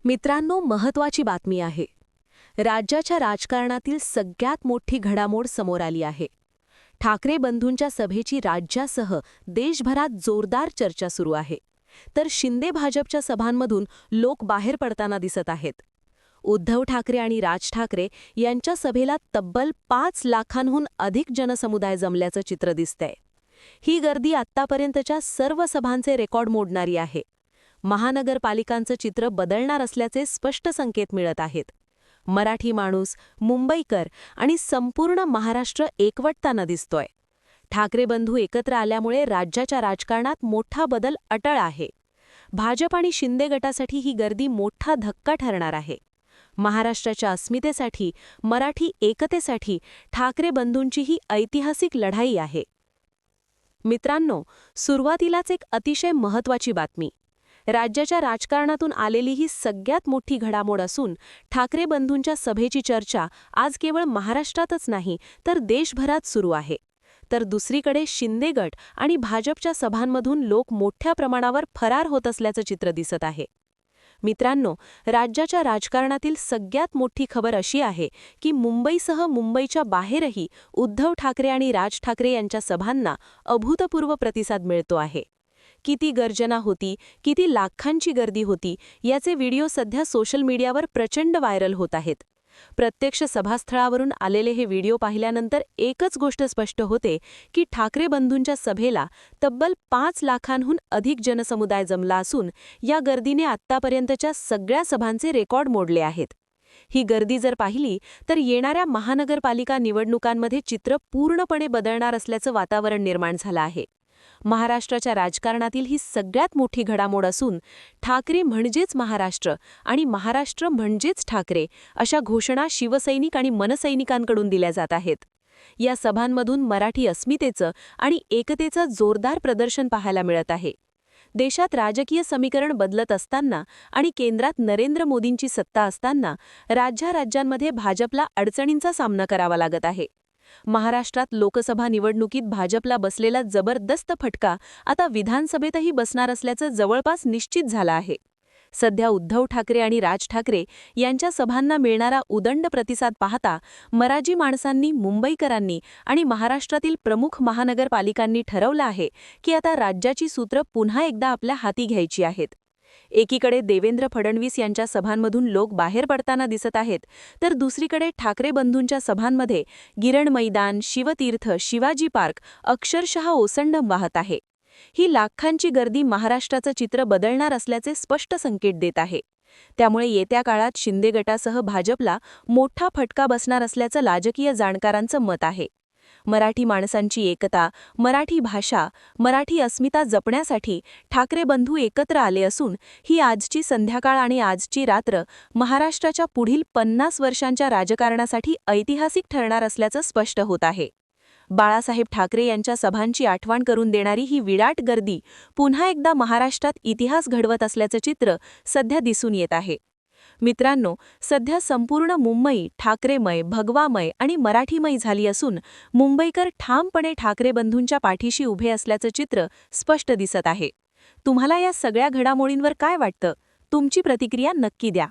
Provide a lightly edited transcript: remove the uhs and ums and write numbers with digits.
मित्रांनो, महत्त्वाची बातमी आहे. राज्याच्या राजकारणातील सगळ्यात मोठी घडामोड समोर आली आहे. ठाकरे बंधूंच्या सभेची राज्यासह देशभरात जोरदार चर्चा सुरू आहे. तर शिंदे भाजपच्या सभांमधून लोक बाहेर पडताना दिसत आहेत. उद्धव ठाकरे आणि राज ठाकरे यांच्या सभेला तब्बल 5 लाखांहून अधिक जनसमुदाय जमल्याचं चित्र दिसतंय. ही गर्दी आत्तापर्यंतच्या सर्व सभांचे रेकॉर्ड मोडणारी आहे. महानगरपालिकांचं चित्र बदलणार असल्याचे स्पष्ट संकेत मिळत आहेत. मराठी माणूस, मुंबईकर आणि संपूर्ण महाराष्ट्र एकवटताना दिसतोय. ठाकरे बंधू एकत्र आल्यामुळे राज्याच्या राजकारणात मोठा बदल अटळ आहे. भाजप आणि शिंदे गटासाठी ही गर्दी मोठा धक्का ठरणार आहे. महाराष्ट्राच्या अस्मितेसाठी, मराठी एकतेसाठी ठाकरे बंधूंची ही ऐतिहासिक लढाई आहे. मित्रांनो, सुरुवातीलाच एक अतिशय महत्त्वाची बातमी. राज्याच्या राजकारणातून आलेली ही सगळ्यात मोठी घडामोड असून ठाकरे बंधूंच्या सभेची चर्चा आज केवळ महाराष्ट्रातच नाही तर देशभरात सुरू आहे. तर दुसरीकडे शिंदे गट आणि भाजपच्या सभांमधून लोक मोठ्या प्रमाणावर फरार होत असल्याचं चित्र दिसत आहे. मित्रांनो, राज्याच्या राजकारणातील सगळ्यात मोठी खबर अशी आहे की मुंबईसह मुंबईच्या बाहेरही उद्धव ठाकरे आणि राज ठाकरे यांच्या सभांना अभूतपूर्व प्रतिसाद मिळतो आहे. किती गर्जना होती, किती लाखांची गर्दी होती याचे व्हिडिओ सध्या सोशल मीडियावर प्रचंड व्हायरल होत आहेत. प्रत्यक्ष सभास्थळावरून आलेले हे व्हिडिओ पाहिल्यानंतर एकच गोष्ट स्पष्ट होते की ठाकरे बंधूंच्या सभेला तब्बल 5 लाखांहून अधिक जनसमुदाय जमला असून या गर्दीने आत्तापर्यंतच्या सगळ्या सभांचे रेकॉर्ड मोडले आहेत. ही गर्दी जर पाहिली तर येणाऱ्या महानगरपालिका निवडणुकांमध्ये चित्र पूर्णपणे बदलणार असल्याचं वातावरण निर्माण झालं आहे. महाराष्ट्राच्या राजकारणातील ही सगळ्यात मोठी घडामोड असून ठाकरे म्हणजेच महाराष्ट्र आणि महाराष्ट्र म्हणजेच ठाकरे अशा घोषणा शिवसैनिक आणि मनसैनिकांकडून दिल्या जात आहेत. या सभांमधून मराठी अस्मितेचं आणि एकतेचं जोरदार प्रदर्शन पाहायला मिळत आहे. देशात राजकीय समीकरण बदलत असताना आणि केंद्रात नरेंद्र मोदींची सत्ता असताना राज्यांमध्ये भाजपला अडचणींचा सामना करावा लागत आहे. महाराष्ट्रात लोकसभा निवडणुकीत भाजपला बसलेला जबरदस्त फटका आता विधानसभेतही बसणार असल्याचं जवळपास निश्चित झालं आहे. सध्या उद्धव ठाकरे आणि राज ठाकरे यांच्या सभांना मिळणारा उदंड प्रतिसाद पाहता मराठी माणसांनी, मुंबईकरांनी आणि महाराष्ट्रातील प्रमुख महानगरपालिकांनी ठरवलं आहे की आता राज्याची सूत्र पुन्हा एकदा आपल्या हाती घ्यायची आहेत. एकीकडे देवेंद्र फडणवीस यांच्या सभांमधून लोक बाहेर पडताना दिसत आहेत तर दुसरीकडे ठाकरे बंधूंच्या सभांमध्ये गिरण मैदान, शिवतीर्थ, शिवाजी पार्क अक्षरशः ओसंडून वाहत आहे. ही लाखांची गर्दी महाराष्ट्राचं चित्र बदलणार असल्याचे स्पष्ट संकेत देत आहे. त्यामुळे येत्या काळात शिंदे गटासह भाजपला मोठा फटका बसणार असल्याचं राजकीय जाणकारांचं मत आहे. मराठी माणसांची एकता, मराठी भाषा, मराठी अस्मिता जपण्यासाठी ठाकरे बंधू एकत्र आले असून ही आजची संध्याकाळ आणि आजची रात्र महाराष्ट्राच्या पुढील 50 वर्षांच्या राजकारणासाठी ऐतिहासिक ठरणार असल्याचं स्पष्ट होत आहे. बाळासाहेब ठाकरे यांच्या सभांची आठवण करून देणारी ही विराट गर्दी पुन्हा एकदा महाराष्ट्रात इतिहास घडवत असल्याचं चित्र सध्या दिसून येत आहे. मित्रांनो, सध्या संपूर्ण मुंबई ठाकरेमय, भगवामय आणि मराठीमय झाली असून मुंबईकर ठामपणे ठाकरे बंधूंच्या पाठीशी उभे असल्याचं चित्र स्पष्ट दिसत आहे. तुम्हाला या सगळ्या घडामोडींवर काय वाटतं? तुमची प्रतिक्रिया नक्की द्या.